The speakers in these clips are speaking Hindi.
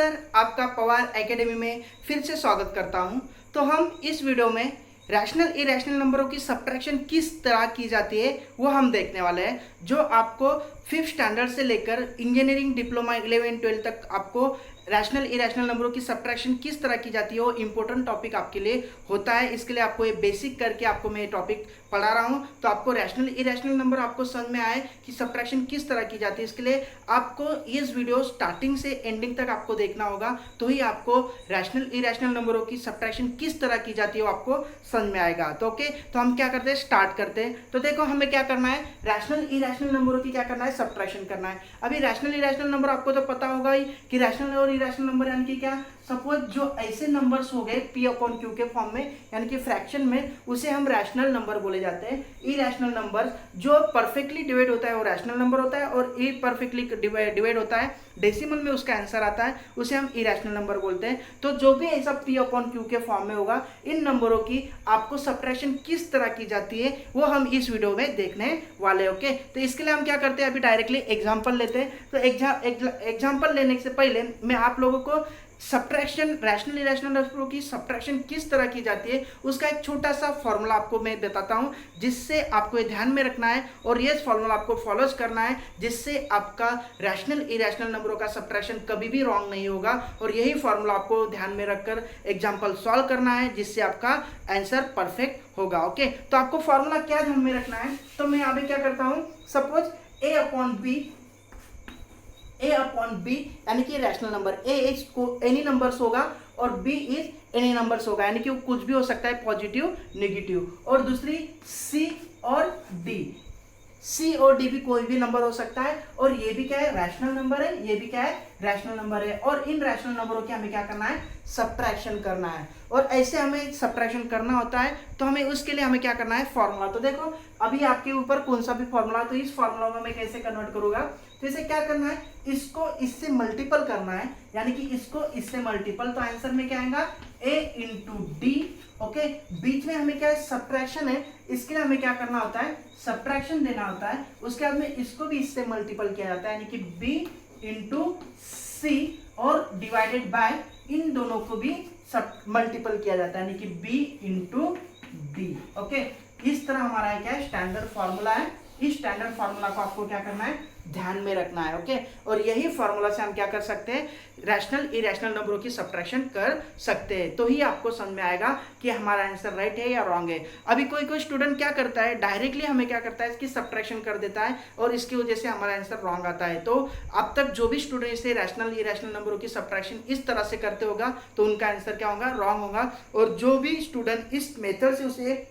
नमस्कार, आपका पवार एकेडमी में फिर से स्वागत करता हूं। तो हम इस वीडियो में रैशनल इरेशनल नंबरों की सब्ट्रैक्शन किस तरह की जाती है वो हम देखने वाले हैं, जो आपको 5th स्टैंडर्ड से लेकर इंजीनियरिंग डिप्लोमा 11-12 तक आपको रैशनल इरेशनल नंबरों की सब्ट्रैक्शन किस तरह की जाती है वो इंपॉर्टेंट टॉपिक आपके लिए होता है। इसके लिए आपको ये बेसिक करके आपको मैं ये टॉपिक पढ़ा रहा हूँ, तो आपको रैशनल इरेशनल नंबर आपको समझ में आए कि सब्ट्रैक्शन किस तरह की जाती है। इसके लिए आपको इस वीडियो स्टार्टिंग से एंडिंग तक आपको देखना होगा, तो ही आपको रैशनल इरेशनल नंबरों की सब्ट्रैक्शन किस तरह की जाती है वो आपको समझ में आएगा। तो ओके, तो हम क्या करते हैं, स्टार्ट करते हैं। तो देखो हमें क्या करना है, रैशनल इरेशनल नंबरों की क्या करना है, सब्ट्रैक्शन करना है। अभी रैशनल इरेशनल नंबर आपको तो पता होगा ही कि रैशनल और इरेशनल नंबर यानी कि क्या, सपोज जो ऐसे नंबर्स हो गए पी अपॉन क्यू के फॉर्म में यानी कि फ्रैक्शन में, उसे हम रैशनल नंबर बोले जाते हैं। इरेशनल नंबर जो परफेक्टली डिवाइड होता है वो रैशनल नंबर होता है, और इम्परफेक्टली डिवाइड होता है, डेसिमल में उसका आंसर आता है, उसे हम इरेशनल नंबर बोलते हैं। तो जो भी ऐसा पी अपॉन क्यू के फॉर्म में होगा, इन नंबरों की आपको सब्ट्रैक्शन किस तरह की जाती है वो हम इस वीडियो में देखने वाले। ओके, तो इसके लिए हम क्या करते हैं, अभी डायरेक्टली एग्जांपल लेते हैं। तो एग्जांपल लेने से पहले मैं आप लोगों को सब्ट्रैक्शन, रैशनल इरेशनल नंबरों की सब्ट्रैक्शन किस तरह की जाती है उसका एक छोटा सा फॉर्मूला आपको मैं बताता हूं, जिससे आपको ये ध्यान में रखना है और ये फॉर्मूला आपको फॉलोज करना है, जिससे आपका रैशनल इरेशनल नंबरों का सब्ट्रैक्शन कभी भी रॉन्ग नहीं होगा। और यही फॉर्मूला आपको ध्यान में रखकर एग्जाम्पल सॉल्व करना है, जिससे आपका आंसर परफेक्ट होगा। ओके, तो आपको फॉर्मूला क्या ध्यान में रखना है, तो मैं अभी क्या करता हूं, सपोज ए अपॉन बी यानी कि rational number, A is any numbers होगा और बी इज एनी नंबर्स होगा, यानी कि कुछ भी हो सकता है, पॉजिटिव नेगेटिव। और दूसरी सी और डी, सी और डी भी कोई भी नंबर हो सकता है, और ये भी क्या है, रैशनल नंबर है, ये भी क्या है, रैशनल नंबर है। और इन रैशनल नंबरों की हमें क्या करना है, सब्ट्रैक्शन करना है। और ऐसे हमें सब्ट्रैक्शन करना होता है, तो हमें उसके लिए हमें क्या करना है, फॉर्मूला। तो देखो अभी आपके ऊपर कौन सा भी फॉर्मूला, तो इस फॉर्मूला में मैं कैसे कन्वर्ट करूंगा, तो इसे क्या करना है, इसको इससे मल्टीपल करना है, यानी कि इसको इससे मल्टीपल, तो आंसर में क्या आएगा, a इंटू डी। ओके, बीच में हमें क्या है, सब्ट्रैक्शन है, इसके लिए हमें क्या करना होता है, सब्ट्रैक्शन देना होता है। उसके बाद में इसको भी इससे मल्टीपल किया जाता है, यानी कि b इंटू सी, और डिवाइडेड बाय इन दोनों को भी मल्टीपल किया जाता है, यानी कि b इंटू डी। ओके, इस तरह हमारा क्या है, स्टैंडर्ड फॉर्मूला है। इस स्टैंडर्ड फॉर्मूला को आपको क्या करना है, ध्यान में रखना है। ओके, और यही फॉर्मूला से हम क्या कर सकते हैं, रैशनल इरेशनल नंबरों की सब्ट्रैक्शन कर सकते हैं, तो ही आपको समझ में आएगा कि हमारा आंसर राइट है या रॉन्ग है। अभी कोई स्टूडेंट क्या करता है, डायरेक्टली हमें क्या करता है, इसकी सब्ट्रैक्शन कर देता है, और इसकी वजह से हमारा आंसर रॉन्ग आता है। तो अब तक जो भी स्टूडेंट इसे रैशनल इरेशनल नंबरों की सब्ट्रैक्शन इस तरह से करते होगा, तो उनका आंसर क्या होगा, रॉन्ग होगा। और जो भी स्टूडेंट इस मेथड से उसे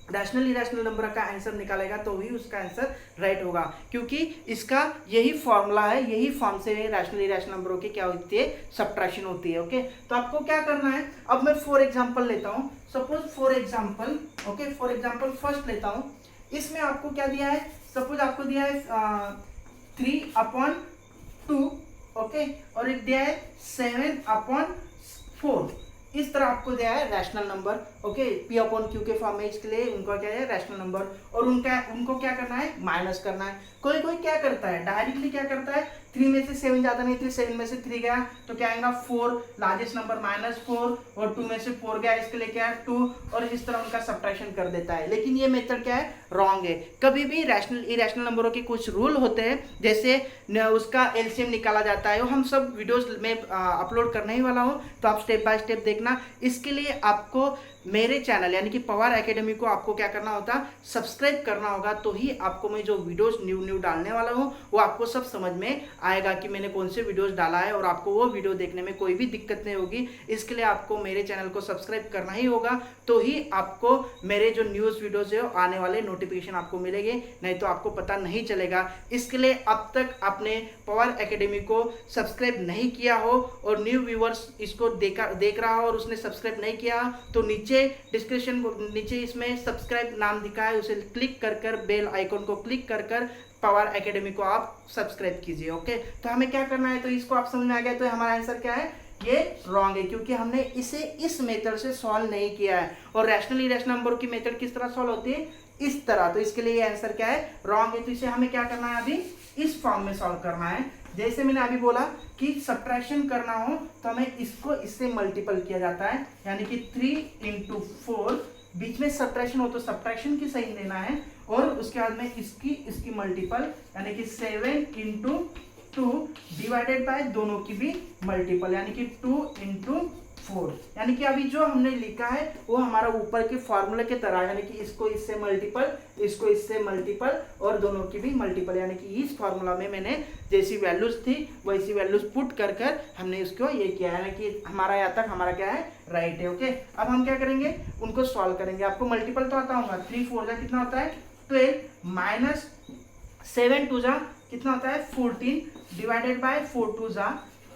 रैशनल इरेशनल नंबर का आंसर निकालेगा, तो ही उसका आंसर राइट होगा, क्योंकि इसका यही फॉर्मूला है, यही फॉर्म से रैशनल इरेशनल नंबरों की क्या होती है, सब्ट्रैक्शन होती है। ओके, तो आपको क्या करना है, अब मैं फॉर एग्जांपल लेता हूं, suppose for example, okay, for example first लेता हूं। इसमें आपको क्या दिया है, सपोज आपको दिया है 3/2, ओके, और एक दिया है 7/4, इस तरह आपको दिया है rational number. Okay, P upon Q के फॉर्म में, इसके लिए उनका क्या है, रैशनल नंबर, और उनको क्या करना है, माइनस करना है। कोई क्या करता है, डायरेक्टली क्या करता है, 3 में से 7 जाता नहीं, 7 में से 3 गया तो क्या आएगा, 4, लार्जेस्ट नंबर -4, और 2 में से 4 गया, इसके लिए क्या है, 2, और इस तरह उनका सब्ट्रैक्शन कर देता है। लेकिन ये मेथड क्या है, रॉन्ग है। कभी भी रैशनल इरेशनल नंबरों के कुछ रूल होते हैं, जैसे उसका एलसीएम निकाला जाता है, वो हम सब वीडियोस में अपलोड करने ही वाला हूँ, तो आप स्टेप बाय स्टेप देखना। इसके लिए आपको मेरे चैनल यानी कि पवार एकेडमी को आपको क्या करना होता, सब्सक्राइब करना होगा, तो ही आपको मैं जो वीडियोस न्यू डालने वाला हूँ वो आपको सब समझ में आएगा कि मैंने कौन से वीडियोस डाला है, और आपको वो वीडियो देखने में कोई भी दिक्कत नहीं होगी। इसके लिए आपको मेरे चैनल को सब्सक्राइब करना ही होगा, तो ही आपको मेरे जो न्यूज़ वीडियोज है आने वाले नोटिफिकेशन आपको मिलेंगे, नहीं तो आपको पता नहीं चलेगा। इसके लिए अब तक आपने पवार एकेडमी को सब्सक्राइब नहीं किया हो, और न्यू व्यूअर्स इसको देख रहा हो और उसने सब्सक्राइब नहीं किया, तो नीचे डिस्क्रिप्शन नीचे इसमें सब्सक्राइब नाम दिखा है, उसे क्लिक कर बेल आइकन को क्लिक कर पवार एकेडमी को आप सब्सक्राइब कीजिए। ओके, तो हमें क्या करना है, तो इसको आप समझ में आ गया, तो हमारा आंसर क्या है, ये रॉन्ग है, क्योंकि हमने इसे इस मेथड से सॉल्व नहीं किया है। और रैशनल इरेशनल नंबर की मेथड किस तरह सॉल्व होती है, इस तरह। तो इसके लिए ये आंसर क्या है, रॉन्ग है। तो इसे हमें क्या करना है, अभी इस फॉर्म में सॉल्व करना है। जैसे मैंने अभी बोला कि सब्ट्रैक्शन करना हो तो हमें इसको इससे मल्टीपल किया जाता है, यानी कि 3 × 4, बीच में सब्ट्रैक्शन हो तो सब्ट्रैक्शन की साइन देना है, और उसके बाद में इसकी मल्टीपल, यानी कि 7 × 2 डिवाइडेड बाय दोनों की भी मल्टीपल, यानी कि 2 × 4। यानी कि अभी जो हमने लिखा है वो हमारा ऊपर के फॉर्मूले के तरह, यानी कि इसको इससे मल्टीपल, इसको इससे मल्टीपल और दोनों की भी मल्टीपल, यानी कि इस फॉर्मूला में मैंने जैसी वैल्यूज थी वैसी वैल्यूज पुट कर हमने इसको ये किया है, यानी कि हमारा यहाँ तक हमारा क्या है, राइट है। ओके, अब हम क्या करेंगे, उनको सॉल्व करेंगे। आपको मल्टीपल तो आता होगा, 3 4 जा कितना होता है 12, माइनस 7 2 जा कितना होता है 14, डिवाइडेड बाय 4 2 जा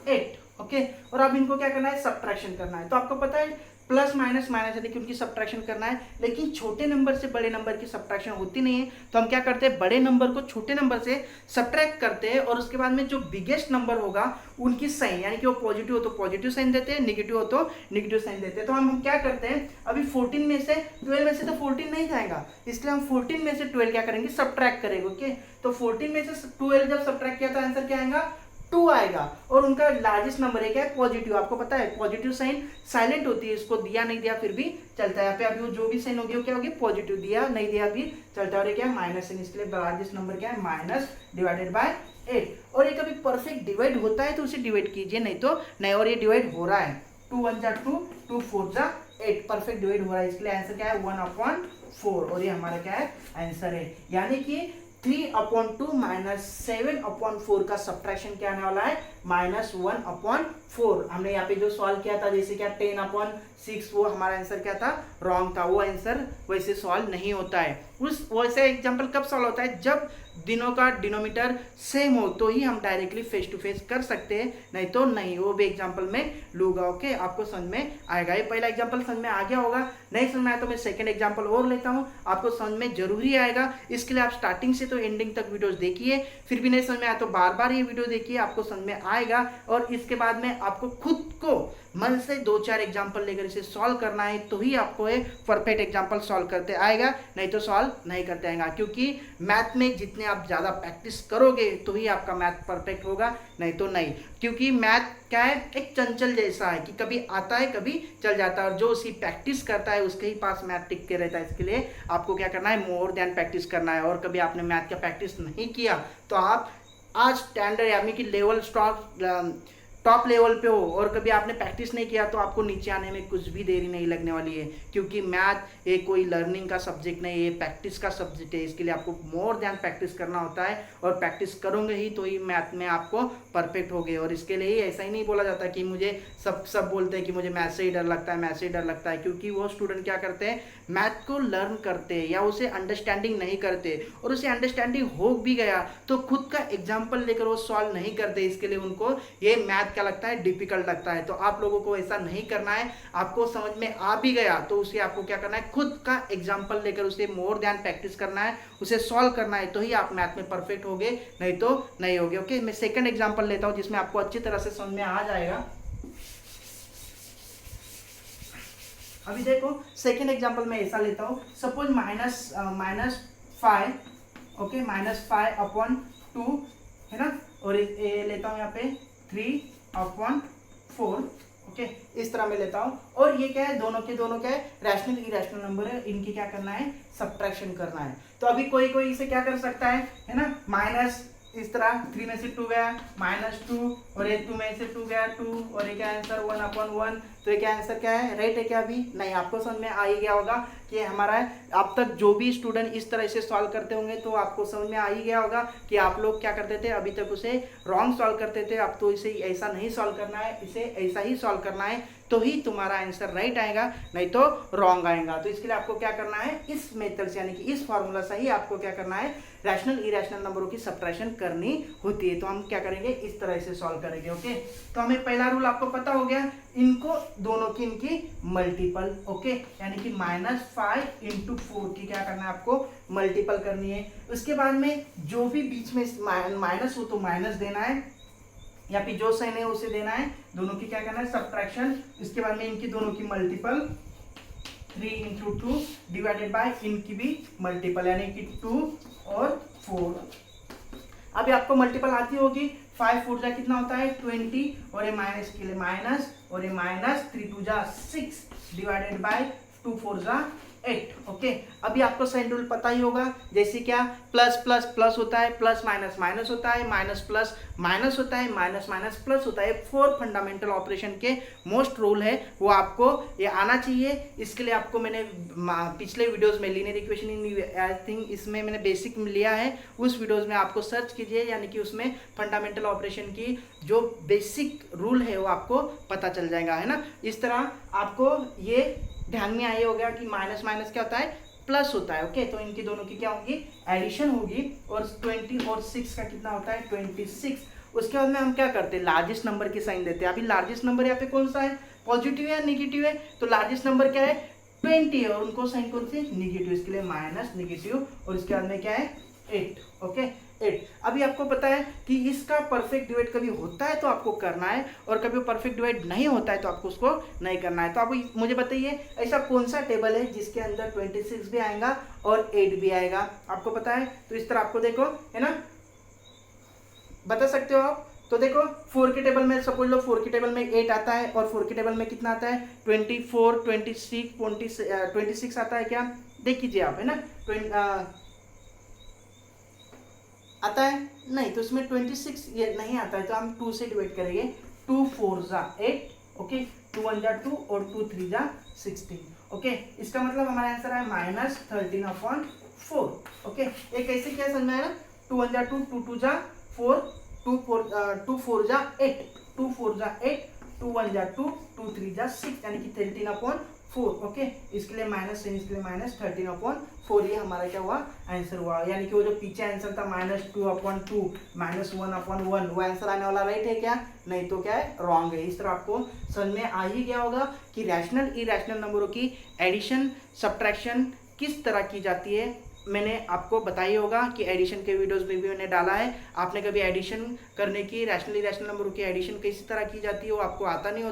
8। ओके, और अब इनको क्या करना है, सब्ट्रैक्शन करना है। तो आपको पता है प्लस माइनस माइनस, यानी कि उनकी सब्ट्रैक्शन करना है, लेकिन छोटे नंबर से बड़े नंबर की सब्ट्रैक्शन होती नहीं है। तो हम क्या करते हैं, बड़े नंबर को छोटे नंबर से सब्ट्रैक्ट करते हैं, और उसके बाद में जो बिगेस्ट नंबर होगा उनकी साइन, यानी कि वो पॉजिटिव हो तो पॉजिटिव साइन देते हैं, नेगेटिव हो तो नेगेटिव साइन देते हैं। तो हम क्या करते हैं, अभी 14 में से 12 में से तो 14 नहीं जाएगा, इसलिए हम 14 में से 12 क्या करेंगे, सब्ट्रैक्ट करेंगे। ओके, तो 14 में से 12 जब सब्ट्रैक्ट किया तो आंसर क्या आएगा, 2 आएगा। और उनका लार्जेस्ट नंबर है क्या है, पॉजिटिव। आपको पता है पॉजिटिव साइन साइलेंट होती है, इसको दिया नहीं दिया फिर भी चलता है। यहाँ पे अभी वो जो भी साइन होगी वो क्या होगी, पॉजिटिव, दिया नहीं दिया भी चलता है। और ये क्या है, माइनस साइन, इसलिए लार्जेस्ट नंबर क्या है, माइनस डिवाइडेड बाय 8। और ये कभी परफेक्ट डिवाइड होता है तो उसे डिवाइड कीजिए, नहीं तो नहीं। और ये डिवाइड हो रहा है, 2 1 जा 2, 2 4 जा 8, परफेक्ट डिवाइड हो रहा है, इसलिए आंसर क्या है 1/4। और ये हमारा क्या है, आंसर है। यानी कि 3/2 माइनस 7/4 का सब्ट्रैक्शन क्या आने वाला है, -1/4। हमने यहाँ पे जो सॉल्व किया था, जैसे क्या 10/6, वो हमारा आंसर क्या था, रॉन्ग था। वो आंसर वैसे सॉल्व नहीं होता है। उस वैसे एग्जांपल कब सॉल्व होता है, जब दिनों का डिनोमीटर सेम हो तो ही हम डायरेक्टली फेस टू फेस कर सकते हैं, नहीं तो नहीं। वो भी एग्जांपल में लूंगा। ओके, आपको समझ में आएगा। ये पहला एग्जांपल समझ में आ गया होगा, नहीं समझ में आया तो मैं सेकंड एग्जांपल और लेता हूँ, आपको समझ में जरूरी आएगा। इसके लिए आप स्टार्टिंग से तो एंडिंग तक वीडियोस देखिए, फिर भी नहीं समझ में आया तो बार बार ये वीडियो देखिए, आपको समझ में आएगा। और इसके बाद में आपको खुद को मन से 2-4 एग्जाम्पल लेकर इसे सॉल्व करना है, तो ही आपको ये परफेक्ट एग्जाम्पल सॉल्व करते आएगा, नहीं तो सॉल्व नहीं करते आएगा। क्योंकि मैथ में जितने आप ज़्यादा प्रैक्टिस करोगे तो ही आपका मैथ परफेक्ट होगा, नहीं तो नहीं। क्योंकि मैथ क्या है, एक चंचल जैसा है कि कभी आता है कभी चल जाता है, और जो उसी प्रैक्टिस करता है उसके ही पास मैथ टिक के रहता है। इसके लिए आपको क्या करना है, मोर देन प्रैक्टिस करना है। और कभी आपने मैथ का प्रैक्टिस नहीं किया तो आप आज स्टैंडर्ड यानी कि लेवल टॉप लेवल पे हो, और कभी आपने प्रैक्टिस नहीं किया तो आपको नीचे आने में कुछ भी देरी नहीं लगने वाली है। क्योंकि मैथ ये कोई लर्निंग का सब्जेक्ट नहीं है, ये प्रैक्टिस का सब्जेक्ट है। इसके लिए आपको मोर देन प्रैक्टिस करना होता है, और प्रैक्टिस करोगे ही तो ही मैथ में आपको परफेक्ट होगे। और इसके लिए ऐसा ही नहीं बोला जाता कि मुझे सब बोलते हैं कि मुझे मैथ से ही डर लगता है, मैथ से ही डर लगता है। क्योंकि वो स्टूडेंट क्या करते हैं, मैथ को लर्न करते हैं या उसे अंडरस्टैंडिंग नहीं करते, और उसे अंडरस्टैंडिंग हो भी गया तो खुद का एग्जाम्पल लेकर वो सॉल्व नहीं करते। इसके लिए उनको ये मैथ क्या लगता है, डिफिकल्ट लगता है। तो आप लोगों को ऐसा नहीं करना है। आपको समझ में आ भी गया तो उसे आपको क्या करना है, खुद का एग्जाम्पल लेकर उसे मोर देन प्रैक्टिस करना है, उसे सॉल्व करना है, तो ही आप मैथ में परफेक्ट होगे, नहीं तो नहीं होगे। ओके, मैं सेकंड एग्जाम्पल लेता हूं जिसमें आपको अच्छी तरह से समझ में आ जाएगा। अभी देखो सेकेंड एग्जाम्पल में ऐसा लेता हूँ, सपोज -5, ओके, -5/2 है ना, और ये लेता हूँ यहाँ पे 3/4, ओके, इस तरह में लेता हूँ। और ये क्या है, दोनों के दोनों क्या है, रैशनल इरेशनल नंबर है, इनकी क्या करना है, सब्ट्रैक्शन करना है। तो अभी कोई इसे क्या कर सकता है ना, माइनस इस तरह 3 में से 2 गया -2, और ये 2 में से 2 गया 2, और ये क्या आंसर 1/1। तो ये क्या आंसर क्या है, राइट है क्या? अभी नहीं, आपको समझ में आ ही गया होगा कि हमारा अब तक जो भी स्टूडेंट इस तरह से सॉल्व करते होंगे तो आपको समझ में आ ही गया होगा कि आप लोग क्या करते थे, अभी तक उसे रॉन्ग सॉल्व करते थे। अब तो इसे ऐसा नहीं सॉल्व करना है, इसे ऐसा ही सॉल्व करना है, तो ही तुम्हारा आंसर राइट आएगा, नहीं तो रॉन्ग आएगा। तो इसके लिए आपको क्या करना है, इस मेथड से यानी कि इस फॉर्मूला से ही आपको क्या करना है, रैशनल इरेशनल नंबरों की सब्ट्रैक्शन करनी होती है। तो हम क्या करेंगे, इस तरह से सॉल्व करेंगे। ओके, तो हमें पहला रूल आपको पता हो गया, इनको दोनों की इनकी मल्टीपल, ओके, यानी कि -5 × 4 की क्या करना है, आपको मल्टीपल करनी है। उसके बाद में जो भी बीच में माइनस हो तो माइनस देना है, या फिर जो साइन है उसे देना है, दोनों की क्या करना है सब्ट्रैक्शन। इसके बाद में इनकी दोनों की मल्टीपल 3 इंटू 2 डिवाइडेड बाय इनकी भी मल्टीपल यानी कि 2 और 4। अभी आपको मल्टीपल आती होगी, 5 4 जा कितना होता है 20 और ये माइनस के लिए माइनस और ये माइनस 3 2 जा 6 डिवाइडेड बाय 2 4 जा 8। ओके, अभी आपको साइन रूल पता ही होगा, जैसे क्या प्लस प्लस प्लस होता है, प्लस माइनस माइनस होता है, माइनस प्लस माइनस होता है, माइनस माइनस प्लस होता है। 4 फंडामेंटल ऑपरेशन के मोस्ट रूल है, वो आपको ये आना चाहिए। इसके लिए आपको मैंने पिछले वीडियोस में linear equation in I think इसमें मैंने बेसिक लिया है, उस वीडियोस में आपको सर्च कीजिए, यानी कि उसमें फंडामेंटल ऑपरेशन की जो बेसिक रूल है वो आपको पता चल जाएगा, है ना। इस तरह आपको ये ध्यान में आया होगा कि माइनस माइनस क्या होता है प्लस होता है। ओके, तो इनकी दोनों की क्या होगी एडिशन होगी, और 20 और 6 का कितना होता है 26। उसके बाद में हम क्या करते हैं लार्जेस्ट नंबर की साइन देते हैं। अभी लार्जेस्ट नंबर यहाँ पे कौन सा है, पॉजिटिव या निगेटिव है, तो लार्जेस्ट नंबर क्या है 20 है, और उनको साइन कौन सी निगेटिव, इसके लिए माइनस निगेटिव, और इसके बाद में क्या है 8। ओके 8। अभी आपको पता है कि इसका परफेक्ट डिवाइड कभी होता है तो आपको करना है, और कभी परफेक्ट डिवाइड नहीं होता है तो आपको उसको नहीं करना है। तो आप मुझे बताइए ऐसा कौन सा टेबल है जिसके अंदर 26 भी आएगा और 8 भी आएगा, आपको पता है। तो इस तरह आपको देखो, है ना, बता सकते हो आप। तो देखो 4 के टेबल में सपोज लो 4 के टेबल में 8 आता है, और 4 के टेबल में कितना आता है 24 26 आता है क्या, देख कीजिए आप, है ना। आता है नहीं, तो इसमें 26 ये नहीं आता है, तो हम 2 से डिवाइड करेंगे। 2 4 जा 8, ओके, 2 1 जा 2 और 2 3 जा 16। ओके, इसका मतलब हमारा आंसर है -13/4। ओके, ये कैसे क्या समझ में आया, 2 1 जा 2, 2 2 जा 4, 2 4 जा 8, 2 4 जा 8, 2 1 जा 2, 2 3 जा 6, यानी कि 13/4। ओके, इसके लिए माइनस साइन, इसके लिए -13/4, ये हमारा क्या हुआ आंसर हुआ। यानी कि वो जो पीछे आंसर था -2/2 -1/1, वो आंसर आने वाला राइट है क्या, नहीं तो क्या है रॉन्ग है। इस तरह आपको समझ में आ ही गया होगा कि रैशनल इरैशनल नंबरों की एडिशन सब्ट्रैक्शन किस तरह की जाती है। मैंने आपको बताई होगा कि एडिशन के वीडियोस में भी मैंने डाला है। आपने कभी एडिशन करने की रैशनल इरैशनल नंबरों की एडिशन किस तरह की जाती है वो आपको आता नहीं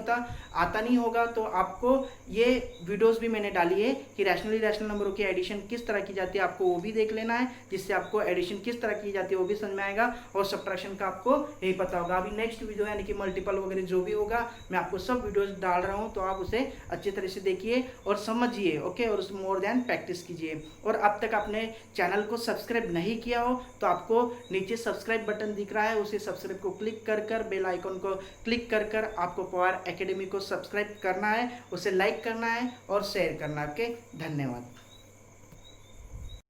होगा, तो आपको ये वीडियोस भी मैंने डाली है कि रैशनल इरैशनल नंबरों की एडिशन किस तरह की जाती है, आपको वो भी देख लेना है, जिससे आपको एडिशन किस तरह की जाती है वो भी समझ में आएगा, और सब्ट्रैक्शन का आपको यही पता होगा। अभी नेक्स्ट वीडियो यानी कि मल्टीपल वगैरह जो भी होगा मैं आपको सब वीडियोज डाल रहा हूँ, तो आप उसे अच्छी तरह से देखिए और समझिए। ओके, और मोर देन प्रैक्टिस कीजिए। और अब तक आपने चैनल को सब्सक्राइब नहीं किया हो तो आपको नीचे सब्सक्राइब बटन दिख रहा है, उसे सब्सक्राइब को क्लिक कर बेल आइकन को क्लिक कर आपको पवार एकेडमी को सब्सक्राइब करना है, उसे लाइक करना है और शेयर करना है। ओके, धन्यवाद।